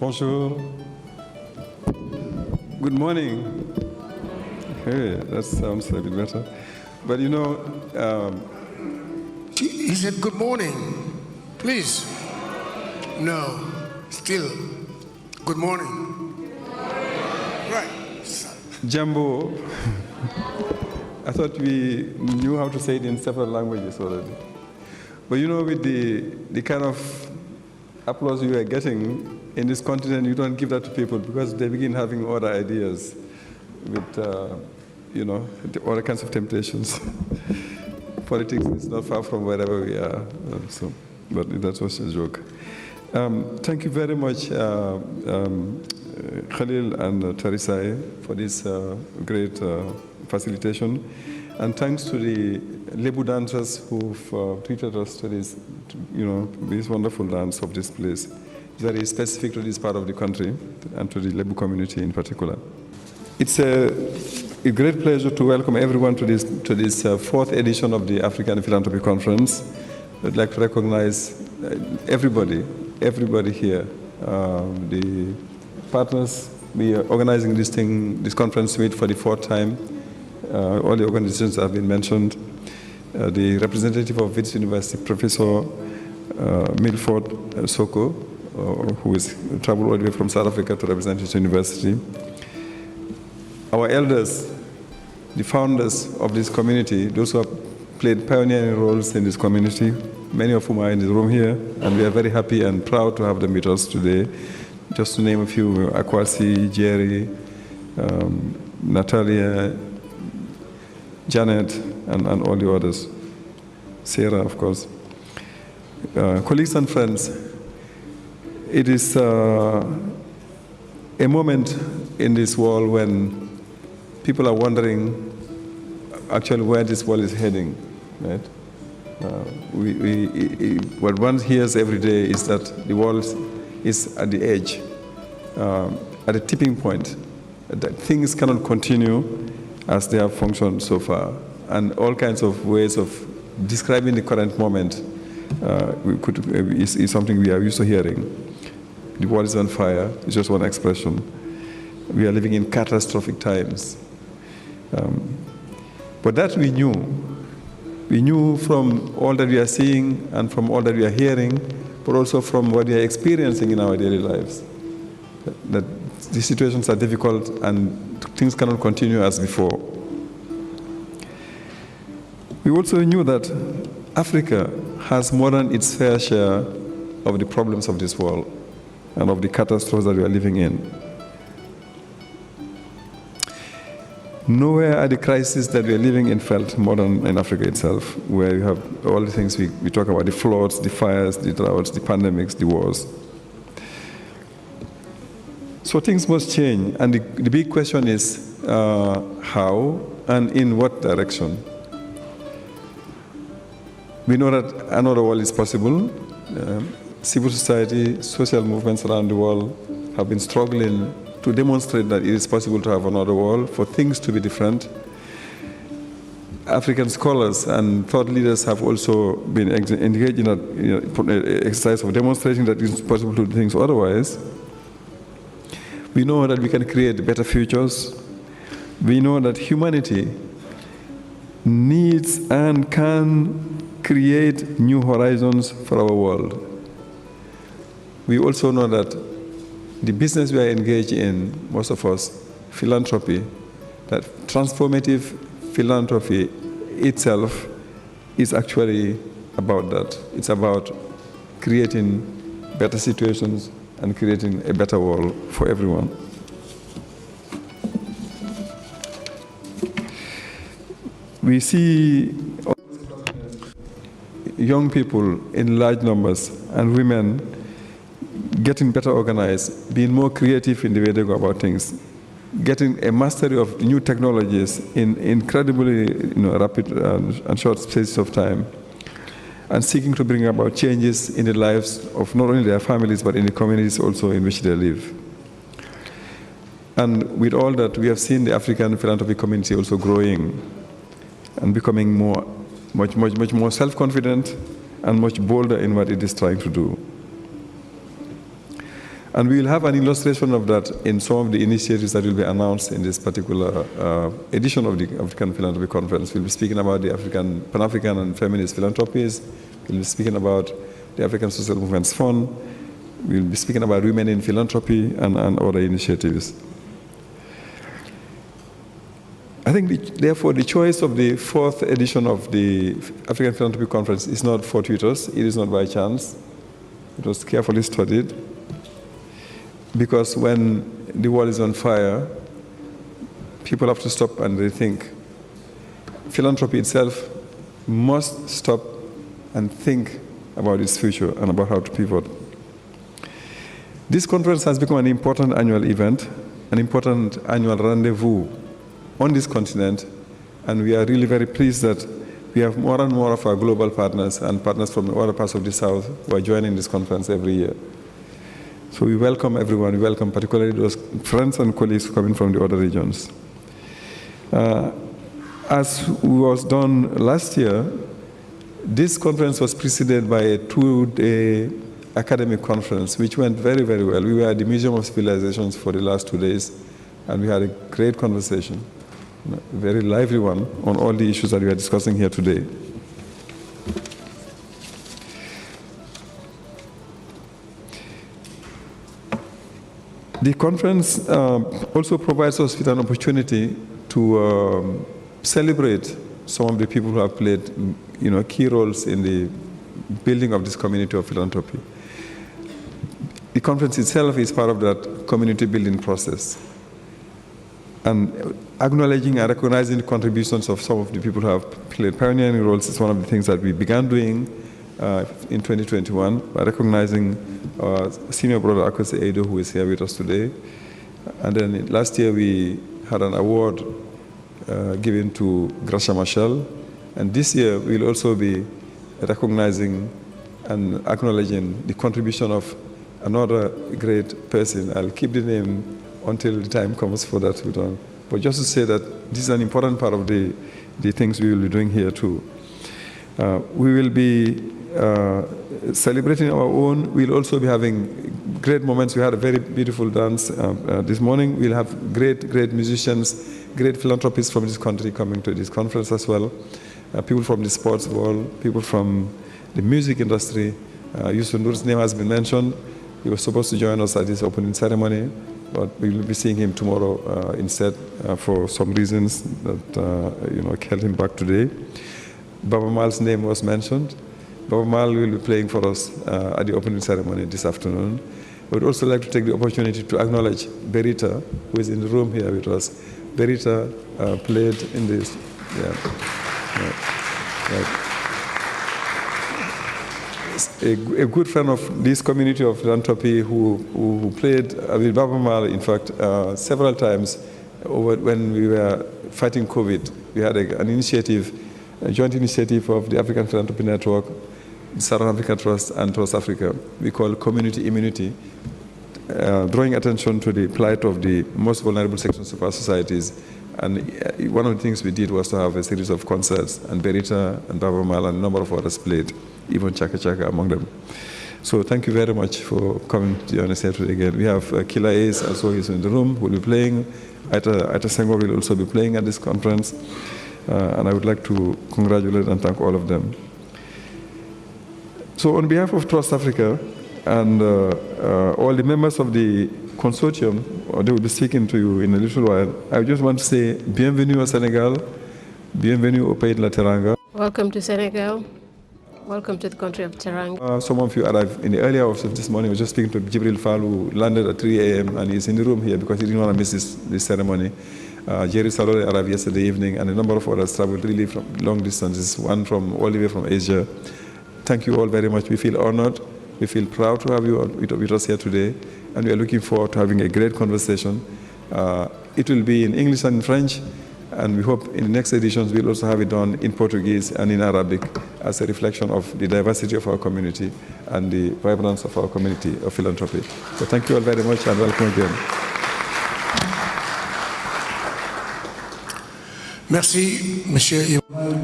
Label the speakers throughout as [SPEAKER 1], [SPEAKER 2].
[SPEAKER 1] Bonjour. Good morning. Hey, that sounds a bit better. But you know...
[SPEAKER 2] He said good morning. Please. No. Still. Good morning. Right.
[SPEAKER 1] Jambo. I thought we knew how to say it in several languages already. But you know, with the kind of applause you are getting in this continent, you don't give that to people because they begin having other ideas with, you know, other kinds of temptations. Politics is not far from wherever we are, but that was a joke. Thank you very much, Khalil and Teresai, for this great facilitation. And thanks to the Lebu dancers who've treated us to this, you know, this wonderful dance of this place. It's very specific to this part of the country and to the Lebu community in particular. It's a great pleasure to welcome everyone to this fourth edition of the African Philanthropy Conference. I'd like to recognize everybody here, the partners. We are organizing this conference meet for the fourth time. All the organizations have been mentioned. The representative of Wits University, Professor Milford Soko, who is traveled all the way from South Africa to represent his university. Our elders, the founders of this community, those who have played pioneering roles in this community, many of whom are in the room here, and we are very happy and proud to have them with us today. Just to name a few, Akwasi, Jerry, Natalia, Janet, and all the others. Sarah, of course. Colleagues and friends, it is a moment in this world when people are wondering actually where this world is heading, right? What one hears every day is that the world is at the edge, at a tipping point, that things cannot continue as they have functioned so far. And all kinds of ways of describing the current moment is something we are used to hearing. The world is on fire, it's just one expression. We are living in catastrophic times. But that we knew. We knew from all that we are seeing and from all that we are hearing, but also from what we are experiencing in our daily lives, that the situations are difficult and things cannot continue as before. We also knew that Africa has more than its fair share of the problems of this world and of the catastrophes that we are living in. Nowhere are the crises that we are living in felt more than in Africa itself, where you have all the things we talk about, the floods, the fires, the droughts, the pandemics, the wars. So things must change, and the big question is how and in what direction. We know that another world is possible. Civil society, social movements around the world have been struggling to demonstrate that it is possible to have another world, for things to be different. African scholars and thought leaders have also been engaged in that exercise of demonstrating that it is possible to do things otherwise. We know that we can create better futures. We know that humanity needs and can create new horizons for our world. We also know that the business we are engaged in, most of us, philanthropy, that transformative philanthropy itself is actually about that. It's about creating better situations and creating a better world for everyone. We see young people in large numbers and women getting better organized, being more creative in the way they go about things, getting a mastery of new technologies in incredibly rapid and short spaces of time, and seeking to bring about changes in the lives of not only their families but in the communities also in which they live. And with all that, we have seen the African philanthropy community also growing and becoming much more self-confident and much bolder in what it is trying to do. And we will have an illustration of that in some of the initiatives that will be announced in this particular edition of the African Philanthropy Conference. We'll be speaking about the Pan-African and feminist philanthropies. We'll be speaking about the African Social Movements Fund. We'll be speaking about women in philanthropy and other initiatives. I think, therefore, the choice of the 4th edition of the African Philanthropy Conference is not fortuitous. It is not by chance. It was carefully studied. Because when the world is on fire, people have to stop and rethink. Philanthropy itself must stop and think about its future and about how to pivot. This conference has become an important annual event, an important annual rendezvous on this continent, and we are really very pleased that we have more and more of our global partners and partners from other parts of the South who are joining this conference every year. So we welcome everyone. We welcome particularly those friends and colleagues coming from the other regions. As was done last year, this conference was preceded by a 2-day academic conference, which went very, very well. We were at the Museum of Civilizations for the last 2 days, and we had a great conversation, a very lively one, on all the issues that we are discussing here today. The conference also provides us with an opportunity to celebrate some of the people who have played, key roles in the building of this community of philanthropy. The conference itself is part of that community building process. And acknowledging and recognizing the contributions of some of the people who have played pioneering roles is one of the things that we began doing in 2021 by recognizing senior brother Akwese Edo, who is here with us today. And then last year we had an award given to Gracia Machel. And this year we'll also be recognizing and acknowledging the contribution of another great person. I'll keep the name until the time comes for that to be done. But just to say that this is an important part of the things we will be doing here too. We will be celebrating our own. We'll also be having great moments. We had a very beautiful dance this morning. We'll have great musicians, great philanthropists from this country coming to this conference as well. People from the sports world, people from the music industry. Yusuf Nur's name has been mentioned. He was supposed to join us at this opening ceremony, but we will be seeing him tomorrow instead for some reasons that held him back today. Baba Mal's name was mentioned. Baba Mal will be playing for us at the opening ceremony this afternoon. I would also like to take the opportunity to acknowledge Berita, who is in the room here with us. Berita played in this. A good friend of this community of philanthropy who played with Baba Mal, in fact, several times when we were fighting COVID. We had an initiative, a joint initiative of the African Philanthropy Network, Southern Africa Trust, and TrustAfrica. We call Community Immunity, drawing attention to the plight of the most vulnerable sections of our societies. And one of the things we did was to have a series of concerts, and Berita and Baba Mal and a number of others played, even Chaka Chaka among them. So thank you very much for coming to join us here today again. We have Killer Ace, also he's in the room, who will be playing. Aita Senghor will also be playing at this conference. And I would like to congratulate and thank all of them. So on behalf of Trust Africa and all the members of the consortium, they will be speaking to you in a little while, I just want to say, bienvenue au Sénégal, bienvenue au pays de la Teranga.
[SPEAKER 3] Welcome to Senegal. Welcome to the country of Teranga.
[SPEAKER 1] Some of you arrived in the early hours of this morning. I was just speaking to Jibril Fall, who landed at 3 a.m. and he's in the room here because he didn't want to miss this ceremony. Jerry Salore arrived yesterday evening, and a number of others traveled really from long distances, one from all the way from Asia. Thank you all very much. We feel honored. We feel proud to have you with us here today, and we are looking forward to having a great conversation. It will be in English and in French, and we hope in the next editions we'll also have it done in Portuguese and in Arabic as a reflection of the diversity of our community and the vibrance of our community of philanthropy. So thank you all very much, and welcome again.
[SPEAKER 2] Merci, Monsieur.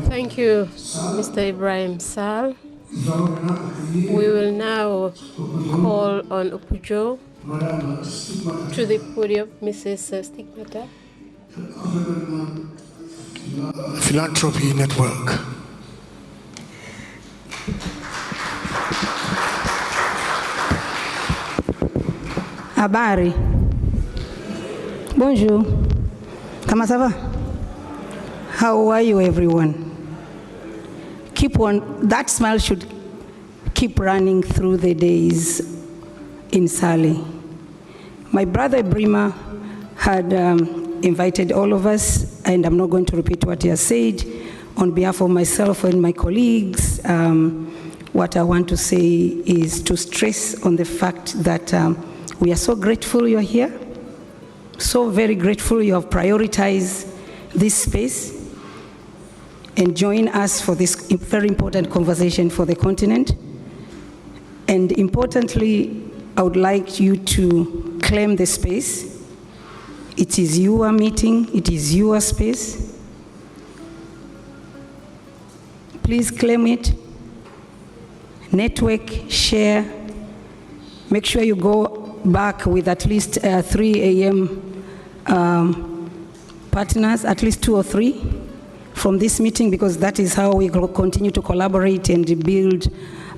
[SPEAKER 3] Thank you, Mr. Ibrahim Sall. We will now call on Upujo
[SPEAKER 2] Madame Stigmata,
[SPEAKER 3] To the podium, Mrs. Stigmata.
[SPEAKER 2] Philanthropy Network.
[SPEAKER 4] Habari. Bonjour. Comment ça va? How are you, everyone? Keep on, that smile should keep running through the days in Sall. My brother Ebrima had invited all of us, and I'm not going to repeat what he has said. On behalf of myself and my colleagues, what I want to say is to stress on the fact that we are so grateful you're here, so very grateful you have prioritized this space and join us for this very important conversation for the continent. And importantly, I would like you to claim the space. It is your meeting, it is your space. Please claim it, network, share, make sure you go back with at least 3 a.m. Partners, at least 2 or 3 from this meeting, because that is how we continue to collaborate and build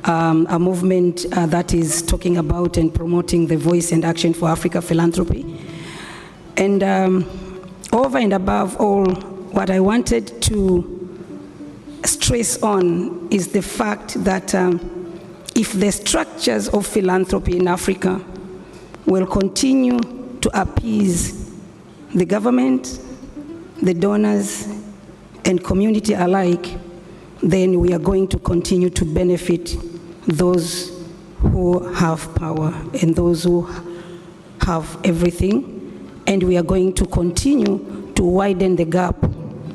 [SPEAKER 4] a movement that is talking about and promoting the voice and action for Africa philanthropy. And over and above all, what I wanted to stress on is the fact that if the structures of philanthropy in Africa will continue to appease the government, the donors, and community alike, then we are going to continue to benefit those who have power and those who have everything, and we are going to continue to widen the gap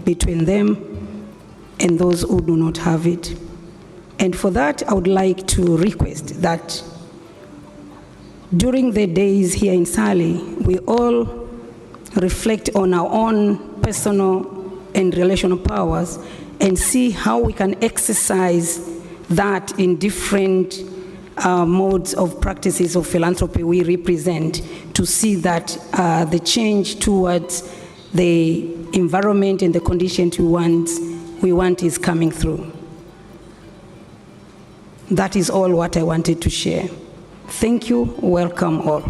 [SPEAKER 4] between them and those who do not have it. And for that, I would like to request that during the days here in Sall, we all reflect on our own personal and relational powers and see how we can exercise that in different modes of practices of philanthropy we represent, to see that the change towards the environment and the conditions we want is coming through. That is all what I wanted to share. Thank you. Welcome all.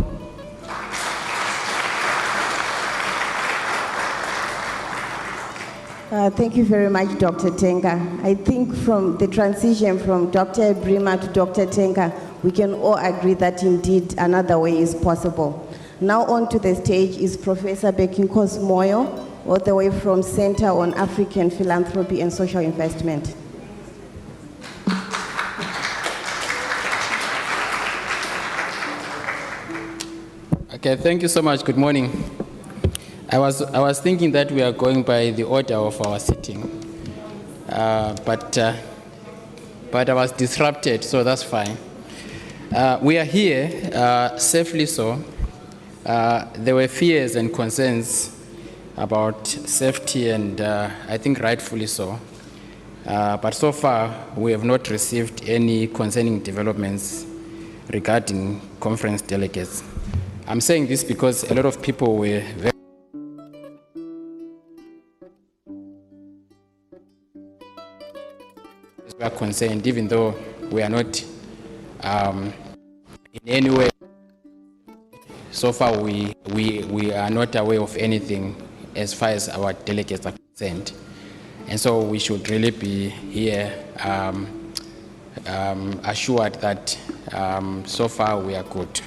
[SPEAKER 5] Thank you very much, Dr. Tenga. I think from the transition from Dr. Ebrima to Dr. Tenga, we can all agree that indeed another way is possible. Now on to the stage is Professor Bhekinkosi Moyo, all the way from Center on African Philanthropy and Social Investment.
[SPEAKER 6] Okay, thank you so much. Good morning. I was thinking that we are going by the order of our sitting, but I was disrupted, so that's fine. We are here safely so. There were fears and concerns about safety, and I think rightfully so. But so far, we have not received any concerning developments regarding conference delegates. I'm saying this because a lot of people were very concerned, even though we are not in any way. So far, we are not aware of anything as far as our delegates are concerned. And so we should really be here assured that so far we are good.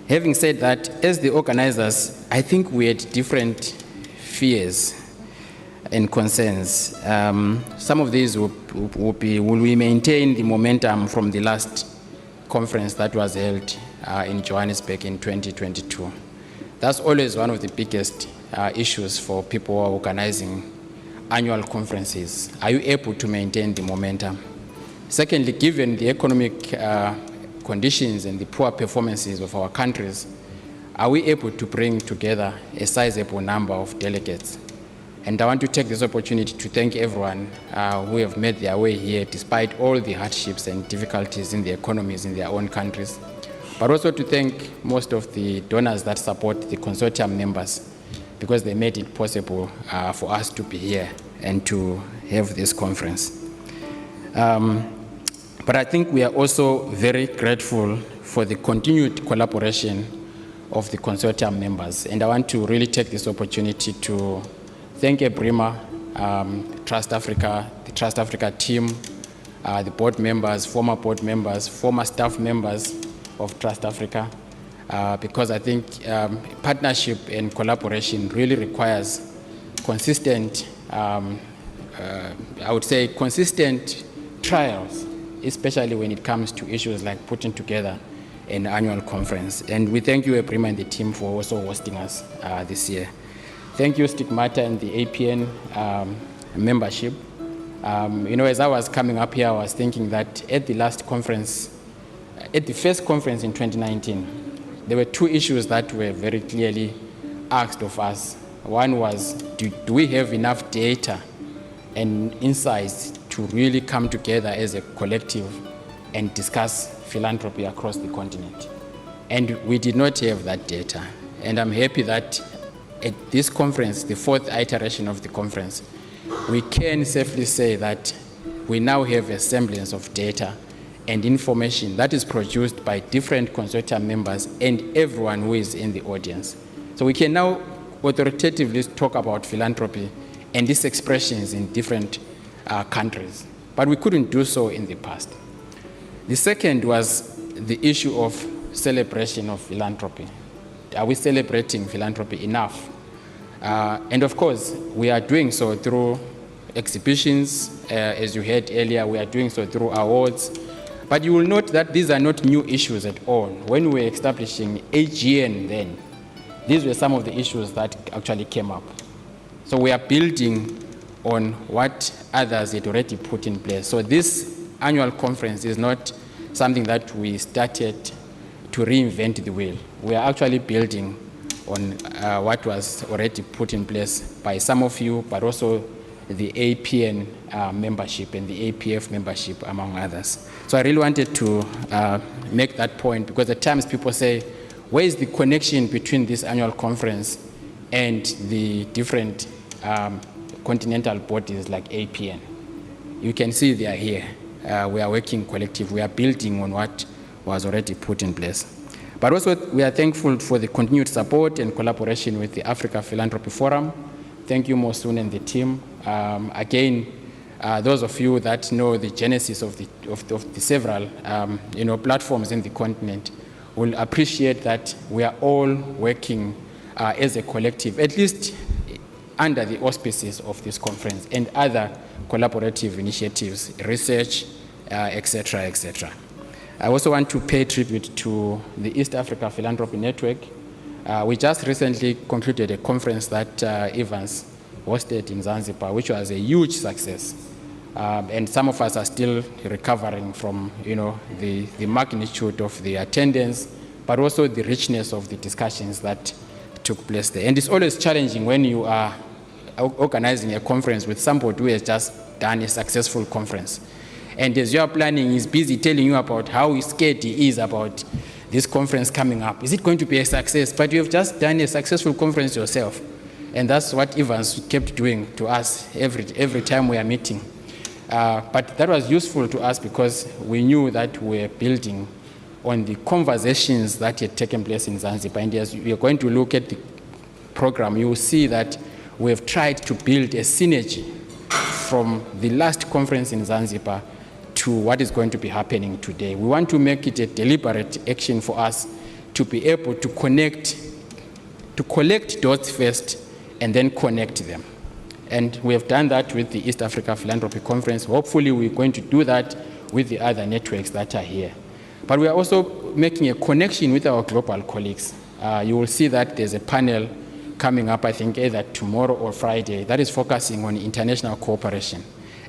[SPEAKER 6] Having said that, as the organizers, I think we had different fears and concerns. Some of these will we maintain the momentum from the last conference that was held in Johannesburg in 2022. That's always one of the biggest issues for people who are organizing annual conferences. Are you able to maintain the momentum? Secondly, given the economic conditions and the poor performances of our countries, are we able to bring together a sizable number of delegates? And I want to take this opportunity to thank everyone who have made their way here despite all the hardships and difficulties in the economies in their own countries. but also to thank most of the donors that support the consortium members, because they made it possible for us to be here and to have this conference. But I think we are also very grateful for the continued collaboration of the consortium members. And I want to really take this opportunity to thank Ebrima, TrustAfrica, the TrustAfrica team, the board members, former staff members of TrustAfrica, because I think partnership and collaboration really requires consistent, I would say consistent trials, especially when it comes to issues like putting together an annual conference. And we thank you, Ebrima, and the team for also hosting us this year. Thank you, Stigmata and the APN membership. As I was coming up here, I was thinking that at the last conference, at the first conference in 2019, there were two issues that were very clearly asked of us. One was, do we have enough data and insights to really come together as a collective and discuss philanthropy across the continent? And we did not have that data. And I'm happy that at this conference, the fourth iteration of the conference, we can safely say that we now have a semblance of data and information that is produced by different consortium members and everyone who is in the audience. So we can now authoritatively talk about philanthropy and its expressions in different countries. But we couldn't do so in the past. The second was the issue of celebration of philanthropy. Are we celebrating philanthropy enough? And of course, we are doing so through exhibitions. As you heard earlier, we are doing so through awards. But you will note that these are not new issues at all. When we were establishing AGN then, these were some of the issues that actually came up. So we are building on what others had already put in place. So this annual conference is not something that we started to reinvent the wheel. We are actually building on what was already put in place by some of you, but also the APN membership and the APF membership, among others. So I really wanted to make that point, because at times people say, where is the connection between this annual conference and the different continental bodies like APN? You can see they are here. We are working collective. We are building on what was already put in place. But also, we are thankful for the continued support and collaboration with the Africa Philanthropy Forum. Thank you, Mosun and the team. Again, those of you that know the genesis of the several platforms in the continent will appreciate that we are all working as a collective, at least under the auspices of this conference and other collaborative initiatives, research, etc., etc. I also want to pay tribute to the East Africa Philanthropy Network. We just recently concluded a conference that Evans hosted in Zanzibar, which was a huge success. And some of us are still recovering from the magnitude of the attendance, but also the richness of the discussions that took place there. And it's always challenging when you are organizing a conference with somebody who has just done a successful conference. And as you are planning, he's busy telling you about how scared he is about this conference coming up. Is it going to be a success? But you have just done a successful conference yourself. And that's what Evans kept doing to us every time we are meeting. But that was useful to us because we knew that we were building on the conversations that had taken place in Zanzibar. And as we are going to look at the program, you will see that we have tried to build a synergy from the last conference in Zanzibar to what is going to be happening today. We want to make it a deliberate action for us to be able to collect dots first and then connect them. And we have done that with the East Africa Philanthropy Conference. Hopefully we're going to do that with the other networks that are here. But we are also making a connection with our global colleagues. You will see that there's a panel coming up, I think, either tomorrow or Friday, that is focusing on international cooperation.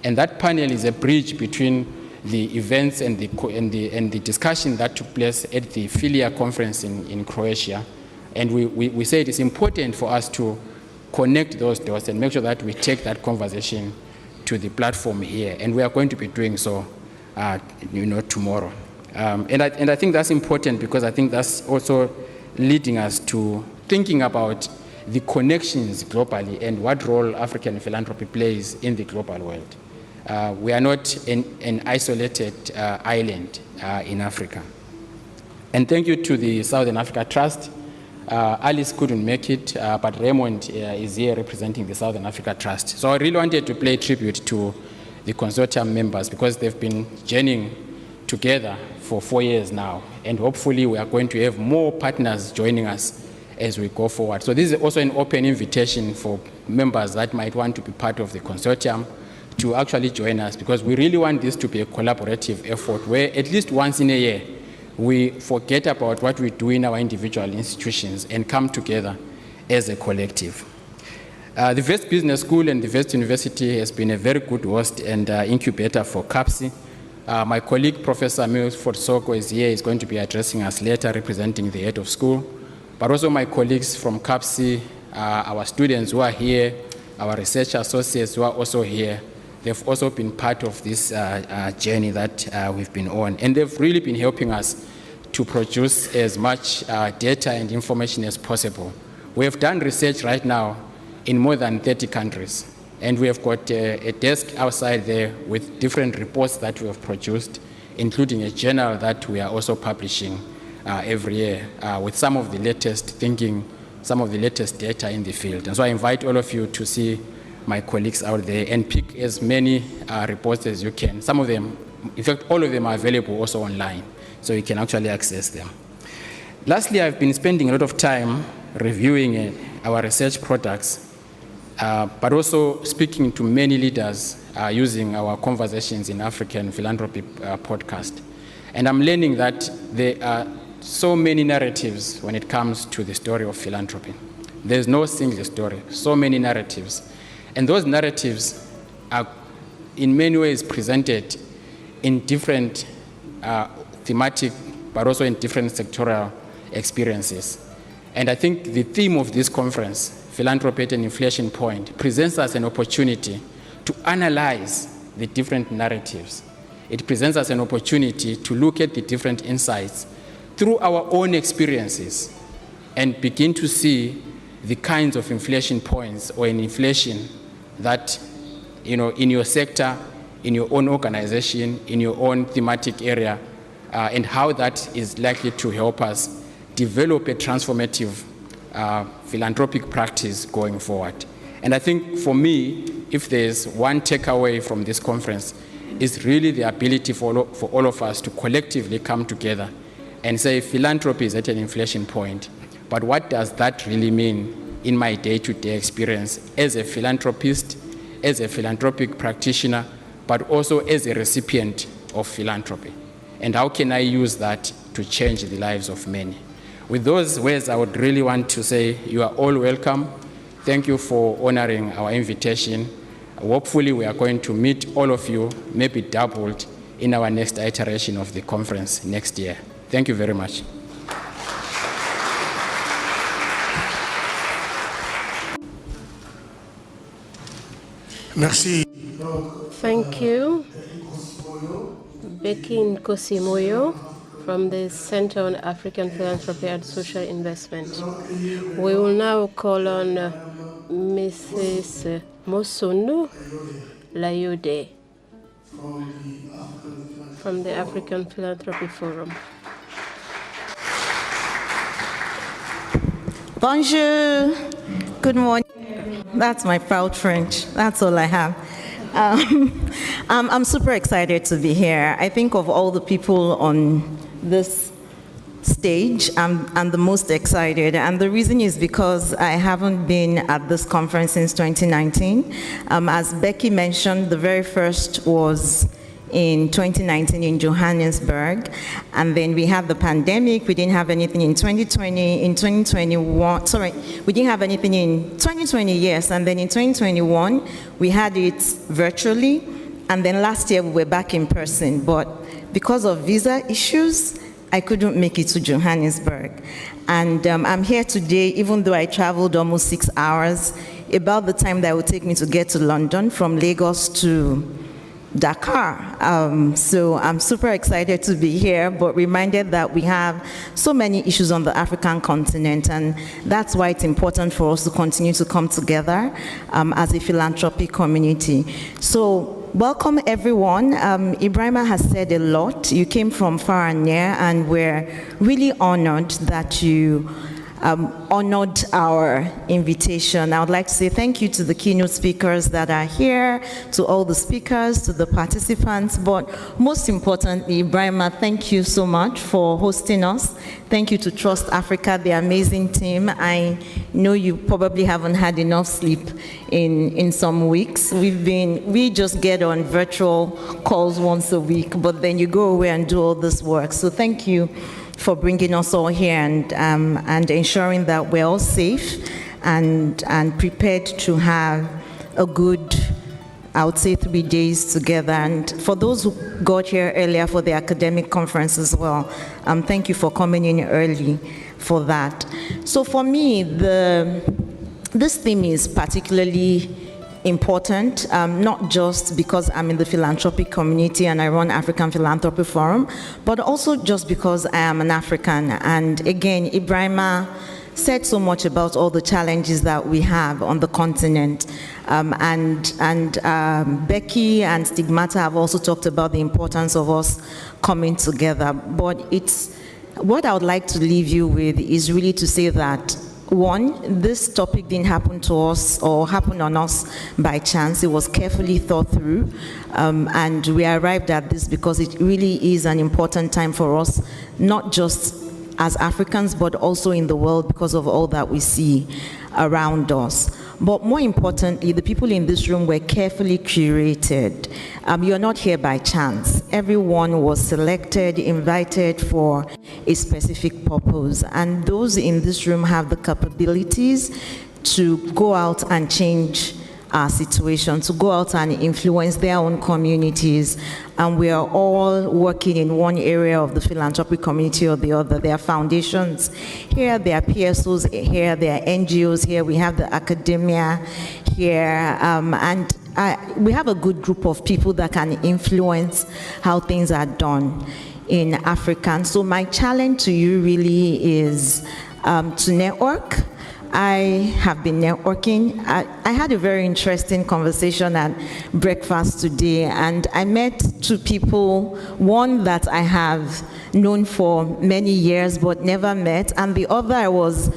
[SPEAKER 6] And that panel is a bridge between the events and the discussion that took place at the Filia conference in Croatia. And we say it is important for us to connect those dots and make sure that we take that conversation to the platform here. And we are going to be doing so tomorrow. And I think that's important because I think that's also leading us to thinking about the connections globally and what role African philanthropy plays in the global world. We are not an isolated island in Africa. And thank you to the Southern Africa Trust. Alice couldn't make it, but Raymond is here representing the Southern Africa Trust. So I really wanted to pay tribute to the consortium members because they've been journeying together for 4 years now. And hopefully we are going to have more partners joining us as we go forward. So this is also an open invitation for members that might want to be part of the consortium to actually join us because we really want this to be a collaborative effort where at least once in a year we forget about what we do in our individual institutions and come together as a collective. The West Business School and the West University has been a very good host and incubator for CAPSI. My colleague, Professor Milford Soko, is here. He's going to be addressing us later, representing the head of school. But also my colleagues from CAPSI, our students who are here, our research associates who are also here, they've also been part of this journey that we've been on. And they've really been helping us to produce as much data and information as possible. We have done research right now in more than 30 countries. And we have got a desk outside there with different reports that we have produced, including a journal that we are also publishing every year with some of the latest thinking, some of the latest data in the field. And so I invite all of you to see my colleagues out there and pick as many reports as you can. Some of them, in fact, all of them are available also online, so you can actually access them. Lastly, I've been spending a lot of time reviewing our research products, but also speaking to many leaders using our Conversations in African Philanthropy podcast. And I'm learning that there are so many narratives when it comes to the story of philanthropy. There's no single story, so many narratives. And those narratives are in many ways presented in different thematic, but also in different sectoral experiences. And I think the theme of this conference, Philanthropy at an Inflection Point, presents us an opportunity to analyze the different narratives. It presents us an opportunity to look at the different insights through our own experiences and begin to see the kinds of inflection points or an inflation that, in your sector, in your own organization, in your own thematic area, and how that is likely to help us develop a transformative philanthropic practice going forward. And I think for me, if there's one takeaway from this conference, is really the ability for all of us to collectively come together and say philanthropy is at an inflection point. But what does that really mean in my day-to-day experience as a philanthropist, as a philanthropic practitioner, but also as a recipient of philanthropy? And how can I use that to change the lives of many? With those words, I would really want to say you are all welcome. Thank you for honoring our invitation. Hopefully, we are going to meet all of you, maybe doubled, in our next iteration of the conference next year. Thank you very much.
[SPEAKER 2] Merci.
[SPEAKER 3] Thank you, Bhekinkosi Moyo from the Center on African Philanthropy and Social Investment. We will now call on Mrs. Mosun Layode from the African Philanthropy Forum.
[SPEAKER 7] Bonjour. Good morning. That's my proud French. That's all I have. I'm super excited to be here. I think of all the people on this stage, I'm the most excited. And the reason is because I haven't been at this conference since 2019. As Becky mentioned, the very first was in 2019 in Johannesburg, and then we had the pandemic. We didn't have anything in 2020. In 2021, sorry, we didn't have anything in 2020, yes, and then in 2021 we had it virtually, and then last year we were back in person, but because of visa issues I couldn't make it to Johannesburg. And I'm here today even though I traveled almost 6 hours, about the time that it would take me to get to London from Lagos to Dakar. So I'm super excited to be here, but reminded that we have so many issues on the African continent, and that's why it's important for us to continue to come together as a philanthropy community. So welcome everyone. Ebrima has said a lot. You came from far and near, and we're really honored that you honored our invitation. I would like to say thank you to the keynote speakers that are here, to all the speakers, to the participants, but most importantly, Ebrima, thank you so much for hosting us. Thank you to TrustAfrica, the amazing team. I know you probably haven't had enough sleep in some weeks. We just get on virtual calls once a week, but then you go away and do all this work. So thank you for bringing us all here and ensuring that we're all safe and prepared to have a good, I would say, 3 days together. And for those who got here earlier for the academic conference as well, thank you for coming in early for that. So for me, this theme is particularly important, not just because I'm in the philanthropic community and I run African Philanthropy Forum, but also just because I am an African. And again, Ebrima said so much about all the challenges that we have on the continent. Becky and Stigmata have also talked about the importance of us coming together. But what I would like to leave you with is really to say that, one, this topic didn't happen to us or happen on us by chance. It was carefully thought through, and we arrived at this because it really is an important time for us, not just as Africans, but also in the world because of all that we see around us. But more importantly, the people in this room were carefully curated. You're not here by chance. Everyone was selected, invited for a specific purpose. And those in this room have the capabilities to go out and change our situation, to go out and influence their own communities. And we are all working in one area of the philanthropic community or the other. There are foundations here, there are PSOs here, there are NGOs here, we have the academia here, and we have a good group of people that can influence how things are done in Africa. And so my challenge to you really is to network. I have been networking. I had a very interesting conversation at breakfast today, and I met two people, one that I have known for many years but never met, and the other I was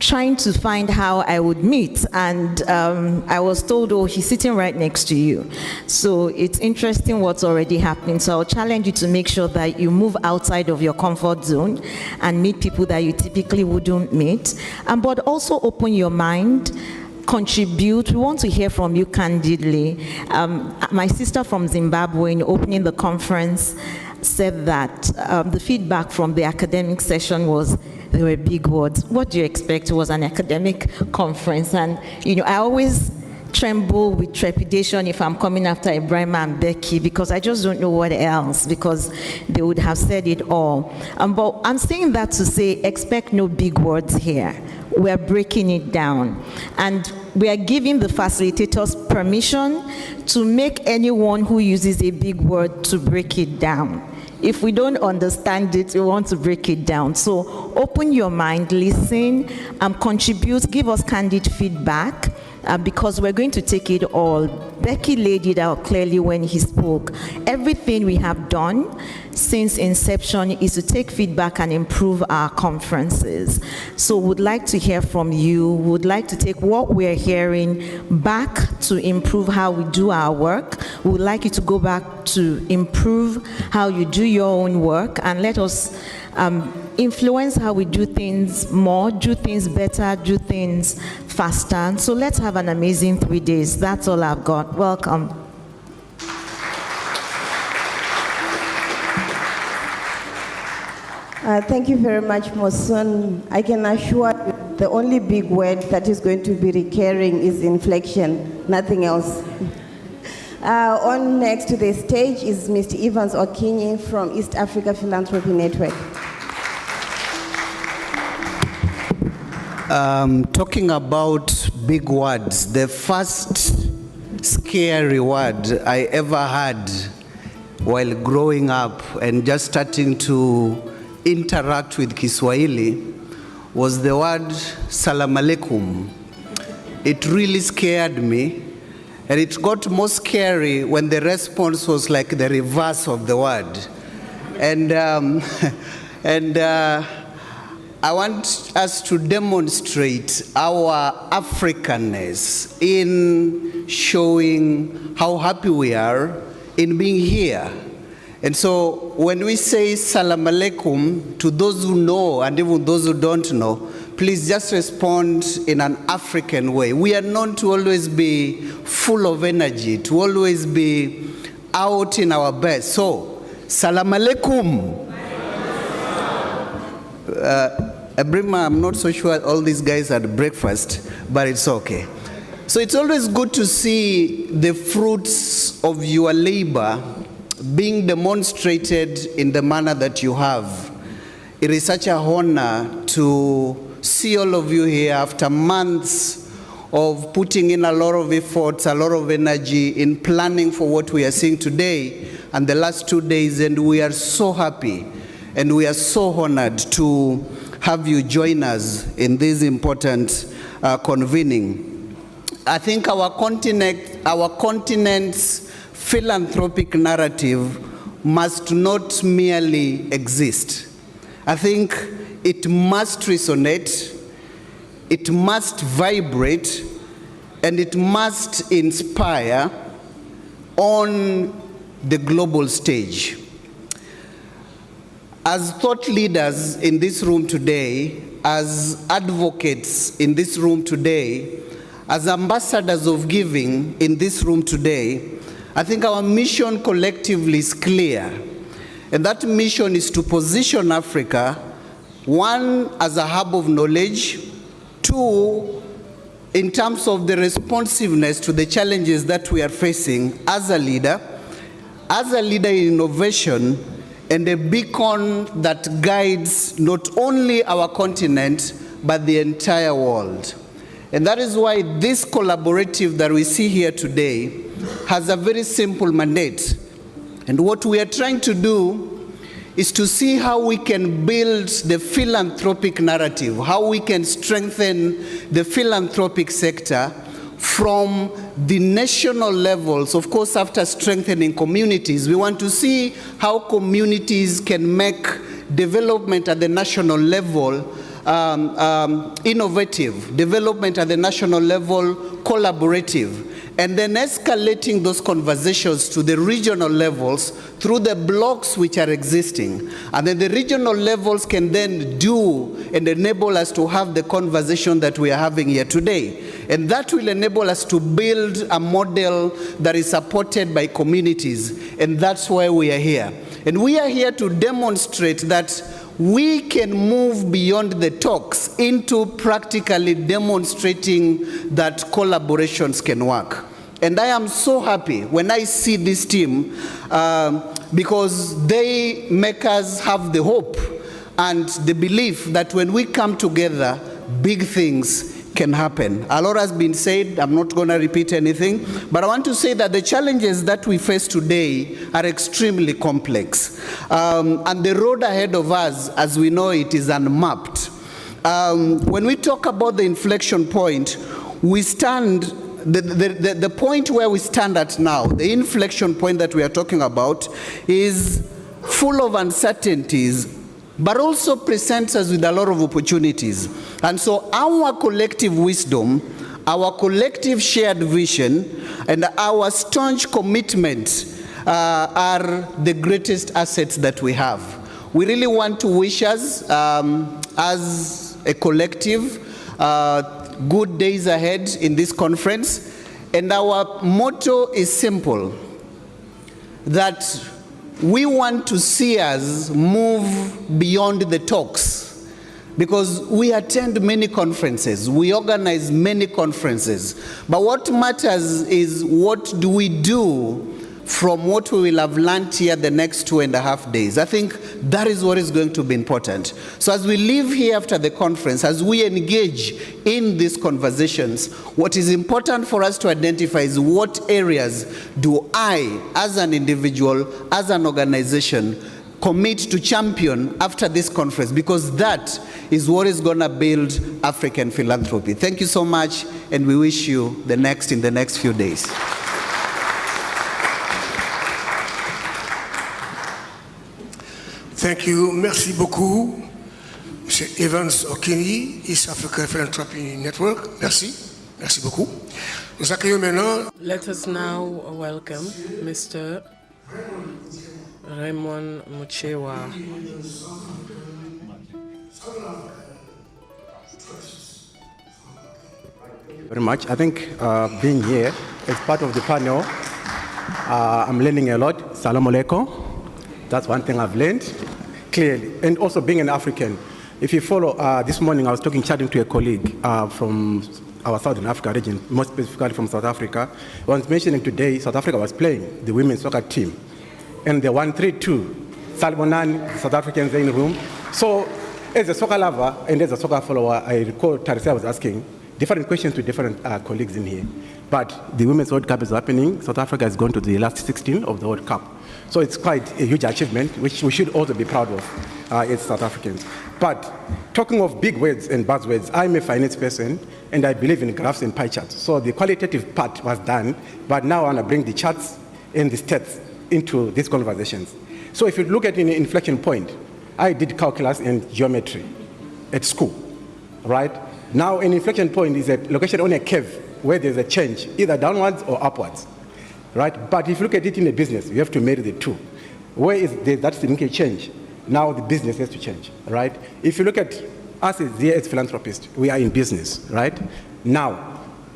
[SPEAKER 7] trying to find how I would meet, and I was told, oh, he's sitting right next to you. So it's interesting what's already happening. So I'll challenge you to make sure that you move outside of your comfort zone and meet people that you typically wouldn't meet, but also open your mind, contribute. We want to hear from you candidly. My sister from Zimbabwe, in opening the conference, said that the feedback from the academic session was, there were big words. What do you expect? It was an academic conference. And, you know, I always tremble with trepidation if I'm coming after Ebrima and Becky, because I just don't know what else, because they would have said it all. But I'm saying that to say, expect no big words here. We're breaking it down. And we are giving the facilitators permission to make anyone who uses a big word to break it down. If we don't understand it, we want to break it down. So open your mind, listen, contribute, give us candid feedback, because we're going to take it all. Becky laid it out clearly when he spoke. Everything we have done since inception is to take feedback and improve our conferences. So would like to hear from you, would like to take what we're hearing back to improve how we do our work. We would like you to go back to improve how you do your own work, and let us influence how we do things more, do things better, do things faster. So let's have an amazing 3 days. That's all I've got. Welcome.
[SPEAKER 5] Thank you very much, Mosun. I can assure you the only big word that is going to be recurring is inflection, nothing else. On next to the stage is Mr. Evans Okinyi from East Africa Philanthropy Network.
[SPEAKER 8] Talking about big words, the first skill scary word I ever had while growing up and just starting to interact with Kiswahili was the word Salam Alaikum. It really scared me, and it got more scary when the response was like the reverse of the word. And I want us to demonstrate our Africanness in showing how happy we are in being here. And so when we say Salam Alaikum, to those who know and even those who don't know, please just respond in an African way. We are known to always be full of energy, to always be out in our best. So, Salam Alaikum. Ebrima, I'm not so sure all these guys had breakfast, but it's okay. So it's always good to see the fruits of your labor being demonstrated in the manner that you have. It is such an honor to see all of you here after months of putting in a lot of efforts, a lot of energy in planning for what we are seeing today and the last 2 days, and we are so happy and we are so honored to have you join us in this important convening. I think our continent's philanthropic narrative must not merely exist. I think it must resonate, it must vibrate, and it must inspire on the global stage. As thought leaders in this room today, as advocates in this room today, as ambassadors of giving in this room today, I think our mission collectively is clear. And that mission is to position Africa, one, as a hub of knowledge, two, in terms of the responsiveness to the challenges that we are facing as a leader in innovation, and a beacon that guides not only our continent, but the entire world. And that is why this collaborative that we see here today has a very simple mandate. And what we are trying to do is to see how we can build the philanthropic narrative, how we can strengthen the philanthropic sector from the national levels. Of course, after strengthening communities, we want to see how communities can make development at the national level innovative, development at the national level collaborative, and then escalating those conversations to the regional levels through the blocks which are existing. And then the regional levels can then do and enable us to have the conversation that we are having here today. And that will enable us to build a model that is supported by communities. And that's why we are here. And we are here to demonstrate that we can move beyond the talks into practically demonstrating that collaborations can work. And I am so happy when I see this team because they make us have the hope and the belief that when we come together, big things can happen. A lot has been said, I'm not going to repeat anything, but I want to say that the challenges that we face today are extremely complex. And the road ahead of us, as we know it, is unmapped. When we talk about the inflection point, we stand, the point where we stand at now, the inflection point that we are talking about, is full of uncertainties, but also presents us with a lot of opportunities. And so our collective wisdom, our collective shared vision, and our staunch commitment are the greatest assets that we have. We really want to wish us, as a collective, good days ahead in this conference. And our motto is simple, that we want to see us move beyond the talks, because we attend many conferences, we organize many conferences, but what matters is what do we do from what we will have learned here the next 2.5 days. I think that is what is going to be important. So as we leave here after the conference, as we engage in these conversations, what is important for us to identify is what areas do I, as an individual, as an organization, commit to champion after this conference, because that is what is going to build African philanthropy. Thank you so much, and we wish you the next in the next few days.
[SPEAKER 2] Thank you. Merci beaucoup, Monsieur Evans Okinyi, East Africa Philanthropy Network. Merci. Merci beaucoup. Nous accueillons maintenant.
[SPEAKER 9] Let us now welcome Mr. Raymond Muchemwa.
[SPEAKER 10] Very much. I think being here as part of the panel, I'm learning a lot. Salam alaikum. That's one thing I've learned clearly. And also being an African. If you follow, this morning I was chatting to a colleague from our Southern Africa region, more specifically from South Africa. I was mentioning today South Africa was playing the women's soccer team. And they won 3-2. Salmonan, South Africans in the room. So as a soccer lover and as a soccer follower, I recall Tarisa was asking different questions to different colleagues in here. But the Women's World Cup is happening. South Africa has gone to the last 16 of the World Cup. So it's quite a huge achievement, which we should also be proud of as South Africans. But talking of big words and buzzwords, I'm a finance person, and I believe in graphs and pie charts. So the qualitative part was done, but now I want to bring the charts and the stats into these conversations. So if you look at an inflection point, I did calculus and geometry at school, right? Now an inflection point is a location on a curve where there's a change, either downwards or upwards, right? But if you look at it in a business, you have to marry the two. Where is that significant change? Now the business has to change, right? If you look at us as philanthropists, we are in business, right? Now,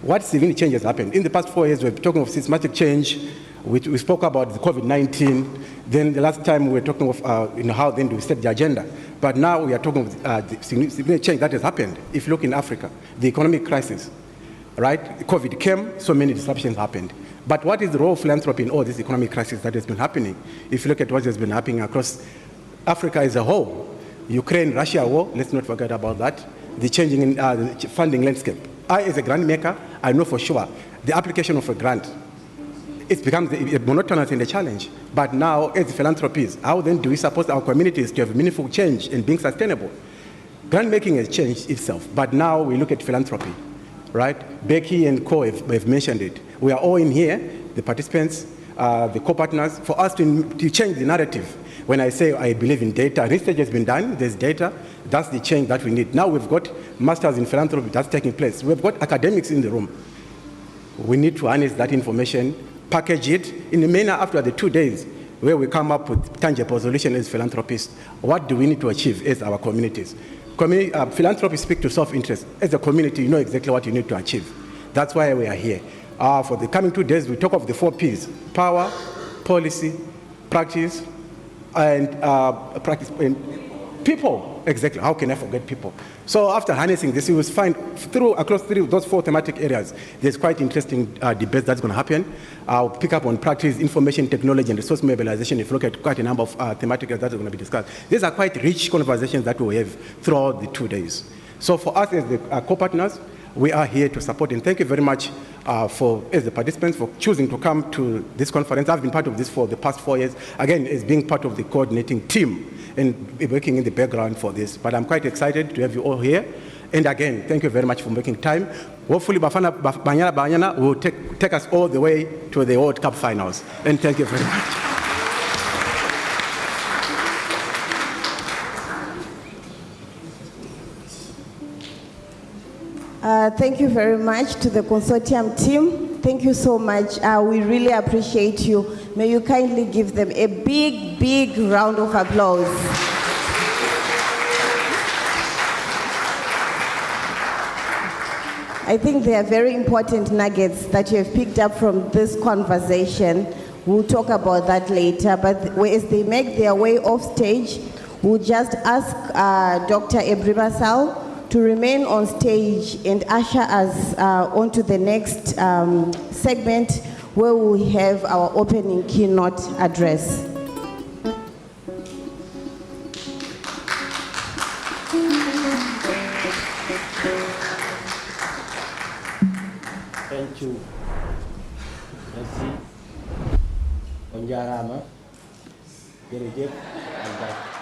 [SPEAKER 10] what significant change has happened? In the past 4 years, we're talking of systematic change. We spoke about the COVID-19. Then the last time we were talking of how then do we set the agenda. But now we are talking of the significant change that has happened. If you look in Africa, the economic crisis, right? COVID came, so many disruptions happened. But what is the role of philanthropy in all this economic crisis that has been happening? If you look at what has been happening across Africa as a whole, Ukraine-Russia war, let's not forget about that, the changing in the funding landscape. I, as a grant maker, I know for sure the application of a grant, it becomes monotonous and a challenge. But now, as philanthropists, how then do we support our communities to have meaningful change and being sustainable? Grant making has changed itself, but now we look at philanthropy, right? Becky and Co have mentioned it. We are all in here, the participants, the co-partners, for us to change the narrative. When I say I believe in data, research has been done, there's data, that's the change that we need. Now we've got masters in philanthropy, that's taking place. We've got academics in the room. We need to harness that information, package it in a manner after the 2 days where we come up with tangible solutions as philanthropists. What do we need to achieve as our communities? Philanthropy speaks to self-interest. As a community, you know exactly what you need to achieve. That's why we are here. For the coming 2 days, we talk of the 4 Ps: power, policy, practice, and people. Exactly. How can I forget people? So after harnessing this, you will find across those 4 thematic areas, there's quite interesting debate that's going to happen. I'll pick up on practice, information technology, and resource mobilization. If you look at quite a number of thematic areas that are going to be discussed, these are quite rich conversations that we have throughout the 2 days. So for us as the co-partners, we are here to support, and thank you very much as the participants for choosing to come to this conference. I've been part of this for the past 4 years, again, as being part of the coordinating team and working in the background for this. But I'm quite excited to have you all here. And again, thank you very much for making time. Hopefully, Bafana Banyana will take us all the way to the World Cup finals. And thank you very much.
[SPEAKER 5] Thank you very much to the consortium team. Thank you so much. We really appreciate you. May you kindly give them a big, big round of applause. I think they are very important nuggets that you have picked up from this conversation. We'll talk about that later, but as they make their way off stage, we'll just ask Dr. Ebrima Sall to remain on stage and usher us onto the next segment, where we have our opening keynote address.
[SPEAKER 11] Thank you. Merci. On jarama. Jërëjëf.